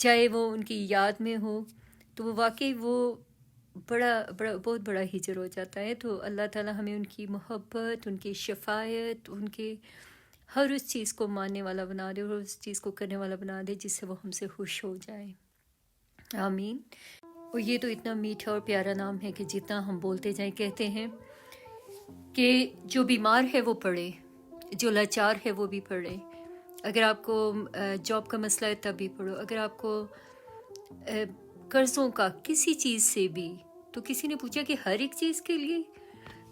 چاہے وہ ان کی یاد میں ہو، تو وہ واقعی وہ بہت بڑا ہجر ہو جاتا ہے. تو اللہ تعالیٰ ہمیں ان کی محبت، ان کی شفاعت، ان کے ہر اس چیز کو ماننے والا بنا دے اور اس چیز کو کرنے والا بنا دے جس سے وہ ہم سے خوش ہو جائے. آمین. اور یہ تو اتنا میٹھا اور پیارا نام ہے کہ جتنا ہم بولتے جائیں کہتے ہیں کہ جو بیمار ہے وہ پڑھے، جو لاچار ہے وہ بھی پڑھے. اگر آپ کو جاب کا مسئلہ ہے تب بھی پڑھو. اگر آپ کو قرضوں کا کسی چیز سے بھی، تو کسی نے پوچھا کہ ہر ایک چیز کے لیے،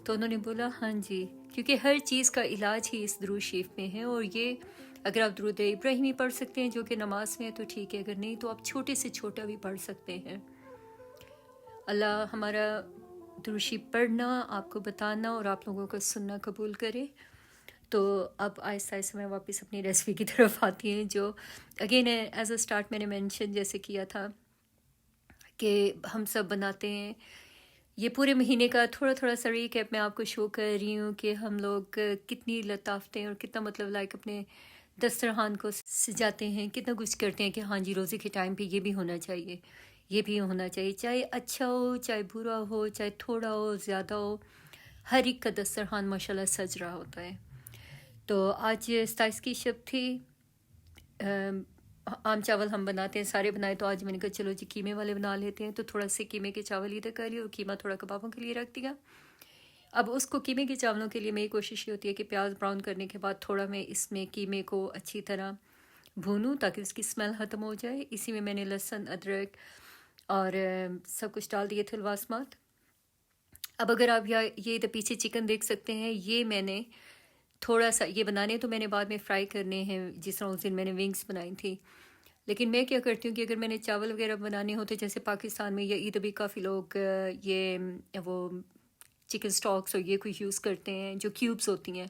تو انہوں نے بولا ہاں جی، کیونکہ ہر چیز کا علاج ہی اس درود شریف میں ہے. اور یہ اگر آپ درود ابراہیمی پڑھ سکتے ہیں جو کہ نماز میں ہے تو ٹھیک ہے، اگر نہیں تو آپ چھوٹے سے چھوٹا بھی پڑھ سکتے ہیں. اللہ ہمارا درود شریف پڑھنا، آپ کو بتانا اور آپ لوگوں کا سننا قبول کرے. تو اب آہستہ آہستہ میں واپس اپنی ریسپی کی طرف آتی ہیں، جو اگین ایز اے اسٹارٹ میں نے مینشن جیسے کیا تھا کہ ہم سب بناتے ہیں. یہ پورے مہینے کا تھوڑا تھوڑا سا ریکیپ میں آپ کو شو کر رہی ہوں کہ ہم لوگ کتنی لطافتیں اور کتنا مطلب لائک اپنے دسترخوان کو سجاتے ہیں، کتنا کچھ کرتے ہیں کہ ہاں جی روزے کے ٹائم پہ یہ بھی ہونا چاہیے، یہ بھی ہونا چاہیے، چاہے اچھا ہو چاہے برا ہو، چاہے تھوڑا ہو زیادہ ہو، ہر ایک کا دسترخوان ماشاءاللہ سج رہا ہوتا ہے. تو آج 27 کی شب تھی. عام چاول ہم بناتے ہیں، سارے بنائے، تو آج میں نے کہا چلو جی قیمے والے بنا لیتے ہیں. تو تھوڑا سے قیمے کے چاول ادھر کر لیے اور قیمہ تھوڑا کبابوں کے لیے رکھ دیا. اب اس کو قیمے کے چاولوں کے لیے میری کوشش یہ ہوتی ہے کہ پیاز براؤن کرنے کے بعد تھوڑا میں اس میں قیمے کو اچھی طرح بھونوں تاکہ اس کی اسمیل ختم ہو جائے. اسی میں نے لہسن، ادرک اور سب کچھ ڈال دیے تھے الباسمات. اب اگر آپ یہ ادھر پیچھے چکن دیکھ سکتے ہیں، یہ میں نے تھوڑا سا یہ بنانے تو میں نے بعد میں فرائی کرنے ہیں، جس طرح اس دن میں نے ونگس بنائی تھی. لیکن میں کیا کرتی ہوں کہ اگر میں نے چاول وغیرہ بنانے ہوتے، جیسے پاکستان میں یا ادھر بھی کافی لوگ یہ وہ چکن سٹاکس اور یہ کچھ یوز کرتے ہیں جو کیوبس ہوتی ہیں.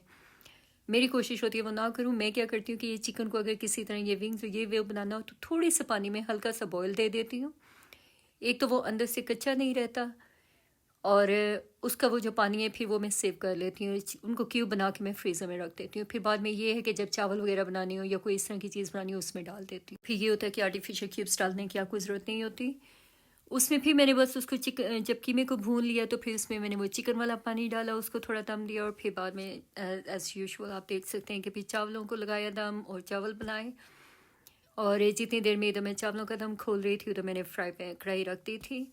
میری کوشش ہوتی ہے وہ نہ کروں. میں کیا کرتی ہوں کہ یہ چکن کو اگر کسی طرح یہ ونگس یہ وہ بنانا ہو تو تھوڑے سے پانی میں ہلکا سا بوائل دے دیتی ہوں. ایک تو وہ اندر سے کچا نہیں رہتا، اور اس کا وہ جو پانی ہے پھر وہ میں سیو کر لیتی ہوں. ان کو کیوب بنا کے میں فریزر میں رکھ دیتی ہوں. پھر بعد میں یہ ہے کہ جب چاول وغیرہ بنانی ہو یا کوئی اس طرح کی چیز بنانی ہو اس میں ڈال دیتی ہوں. پھر یہ ہوتا ہے کہ آرٹیفیشیل کیوبس ڈالنے کی آپ کو ضرورت نہیں ہوتی اس میں. پھر میں نے بس اس کو جب قیمے کو بھون لیا تو پھر اس میں نے وہ چکن والا پانی ڈالا، اس کو تھوڑا دم دیا، اور پھر بعد میں ایز یوزول آپ دیکھ سکتے ہیں کہ پھر چاولوں کو لگایا دم اور چاول بنائے. اور جتنی دیر میں ادھر میں چاولوں کا دم کھول رہی تھی ادھر میں نے فرائی پین کڑھائی رکھ دی تھی.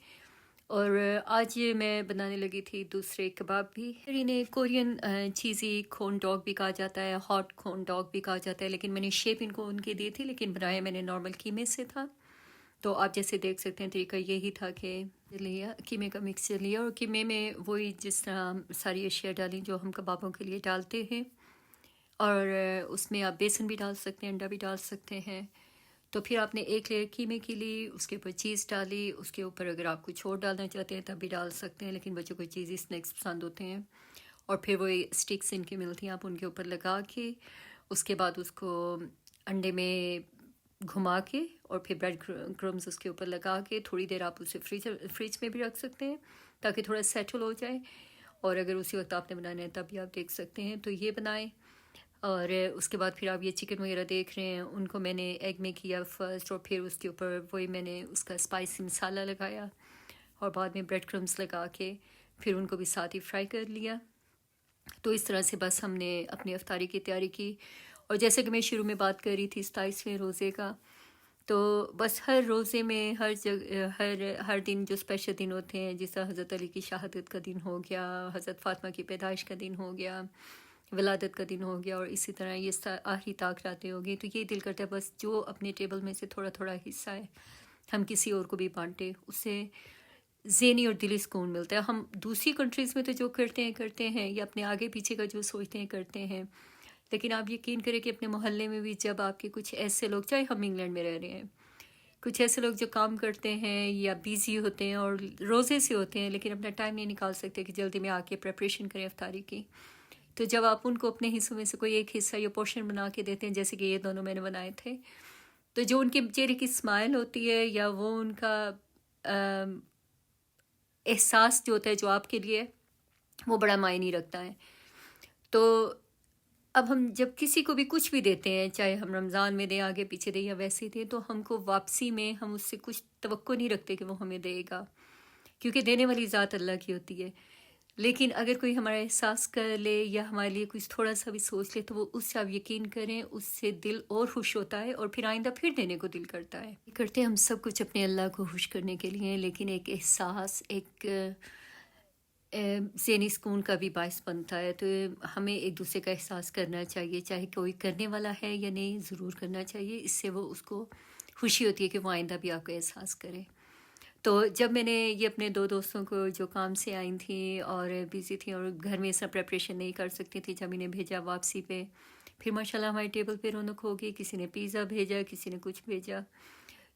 اور آج یہ میں بنانے لگی تھی دوسرے کباب بھی. انہیں کورین چیزی کھون ڈاگ بھی کہا جاتا ہے، ہاٹ کھون ڈاگ بھی کہا جاتا ہے، لیکن میں نے شیپ ان کو ان کی دی تھی، لیکن بنایا میں نے نارمل قیمے سے تھا. تو آپ جیسے دیکھ سکتے ہیں طریقہ یہی تھا کہ لیا قیمے کا مکسچر لیا اور قیمے میں وہی جس طرح ساری اشیاء ڈالیں جو ہم کبابوں کے لیے ڈالتے ہیں. اور اس میں آپ بیسن بھی ڈال سکتے ہیں، انڈا بھی ڈال سکتے ہیں. تو پھر آپ نے ایک لیئر قیمے کی لی، اس کے اوپر چیز ڈالی، اس کے اوپر اگر آپ کچھ اور ڈالنا چاہتے ہیں تب بھی ڈال سکتے ہیں، لیکن بچوں کو چیزی اسنیکس پسند ہوتے ہیں. اور پھر وہی اسٹکس ان کی ملتی ہیں، آپ ان کے اوپر لگا کے اس کے بعد اس کو انڈے میں گھما کے اور پھر بریڈ کرمز اس کے اوپر لگا کے تھوڑی دیر آپ اسے فریج میں بھی رکھ سکتے ہیں تاکہ تھوڑا سیٹل ہو جائے. اور اگر اسی وقت آپ نے بنانا ہے تب بھی آپ دیکھ سکتے ہیں. تو یہ بنائیں. اور اس کے بعد پھر آپ یہ چکن وغیرہ دیکھ رہے ہیں، ان کو میں نے ایگ میں کیا فرسٹ، اور پھر اس کے اوپر وہی میں نے اس کا اسپائسی مسالہ لگایا اور بعد میں بریڈ کرمز لگا کے پھر ان کو بھی ساتھ ہی فرائی کر لیا. تو اس طرح سے بس ہم نے اپنی افطاری کی تیاری کی. اور جیسے کہ میں شروع میں بات کر رہی تھی 27ویں روزے کا، تو بس ہر روزے میں ہر جگہ ہر دن جو اسپیشل دن ہوتے ہیں، جس طرح حضرت علی کی شہادت کا دن ہو گیا، حضرت فاطمہ کی پیدائش کا دن ہو گیا، ولادت کا دن ہو گیا، اور اسی طرح یہ آخری طاق راتیں ہو گئی. تو یہ دل کرتا ہے بس جو اپنے ٹیبل میں سے تھوڑا تھوڑا حصہ ہے ہم کسی اور کو بھی بانٹے، اس سے ذہنی اور دلی سکون ملتا ہے. ہم دوسری کنٹریز میں تو جو کرتے ہیں یا اپنے آگے پیچھے کا جو سوچتے ہیں کرتے ہیں، لیکن آپ یقین کریں کہ اپنے محلے میں بھی جب آپ کے کچھ ایسے لوگ، چاہے ہم انگلینڈ میں رہ رہے ہیں، کچھ ایسے لوگ جو کام کرتے ہیں یا بیزی ہوتے ہیں اور روزے سے ہوتے ہیں لیکن اپنا ٹائم نہیں نکال سکتے کہ جلدی میں آ کے پریپریشن کریں افطاری کی، تو جب آپ ان کو اپنے حصوں میں سے کوئی ایک حصہ یا پورشن بنا کے دیتے ہیں، جیسے کہ یہ دونوں میں نے بنائے تھے، تو جو ان کے چہرے کی اسمائل ہوتی ہے یا وہ ان کا احساس جو ہوتا ہے جو آپ کے لیے وہ بڑا معنی رکھتا ہے. تو اب ہم جب کسی کو بھی کچھ بھی دیتے ہیں، چاہے ہم رمضان میں دیں، آگے پیچھے دیں یا ویسے دیں، تو ہم کو واپسی میں ہم اس سے کچھ توقع نہیں رکھتے کہ وہ ہمیں دے گا، کیونکہ دینے والی ذات اللہ کی ہوتی ہے. لیکن اگر کوئی ہمارا احساس کر لے یا ہمارے لیے کچھ تھوڑا سا بھی سوچ لے، تو وہ اس سے آپ یقین کریں اس سے دل اور خوش ہوتا ہے، اور پھر آئندہ پھر دینے کو دل کرتا ہے. کرتے ہم سب کچھ اپنے اللہ کو خوش کرنے کے لیے، لیکن ایک احساس، ایک ذہنی سکون کا بھی باعث بنتا ہے. تو ہمیں ایک دوسرے کا احساس کرنا چاہیے، چاہے کوئی کرنے والا ہے یا نہیں، ضرور کرنا چاہیے. اس سے وہ اس کو خوشی ہوتی ہے کہ وہ آئندہ بھی آپ کا احساس کرے. تو جب میں نے یہ اپنے 2 دوستوں کو جو کام سے آئی تھیں اور بزی تھیں اور گھر میں سب پریپریشن نہیں کر سکتی تھی، جب انہیں بھیجا واپسی پہ، پھر ماشاءاللہ ہماری ٹیبل پہ رونق ہو گئی. کسی نے پیزا بھیجا، کسی نے کچھ بھیجا.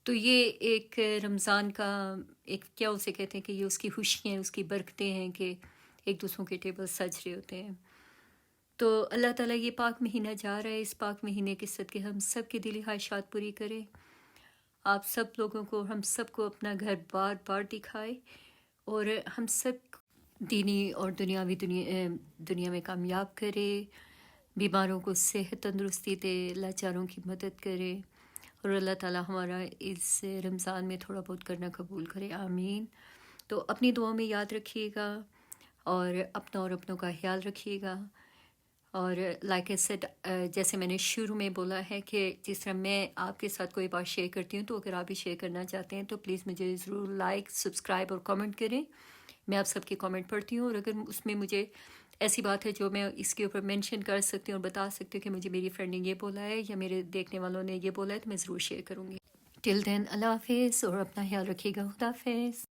تو یہ ایک رمضان کا ایک کیا اسے کہتے ہیں کہ یہ اس کی خوشیاں، اس کی برکتیں ہیں کہ ایک دوسروں کے ٹیبل سج رہے ہوتے ہیں. تو اللہ تعالیٰ یہ پاک مہینہ جا رہا ہے، اس پاک مہینے کے صدقے ہم سب کی دلی خواہشات پوری کرے. آپ سب لوگوں کو، ہم سب کو اپنا گھر بار بار دکھائے، اور ہم سب دینی اور دنیا میں کامیاب کرے. بیماروں کو صحت تندرستی دے، لاچاروں کی مدد کرے، اور اللہ تعالیٰ ہمارا اس رمضان میں تھوڑا بہت کرنا قبول کرے. آمین. تو اپنی دعاؤں میں یاد رکھیے گا، اور اپنا اور اپنوں کا خیال رکھیے گا. اور لائک اے سیڈ، جیسے میں نے شروع میں بولا ہے کہ جس طرح میں آپ کے ساتھ کوئی بات شیئر کرتی ہوں، تو اگر آپ بھی شیئر کرنا چاہتے ہیں تو پلیز مجھے ضرور لائک، سبسکرائب اور کامنٹ کریں. میں آپ سب کے کامنٹ پڑھتی ہوں، اور اگر اس میں مجھے ایسی بات ہے جو میں اس کے اوپر مینشن کر سکتی ہوں اور بتا سکتی ہوں کہ مجھے میری فرینڈ نے یہ بولا ہے یا میرے دیکھنے والوں نے یہ بولا ہے، تو میں ضرور شیئر کروں گی. ٹل دین اللہ حافظ، اور اپنا خیال رکھیے گا. خدا حافظ.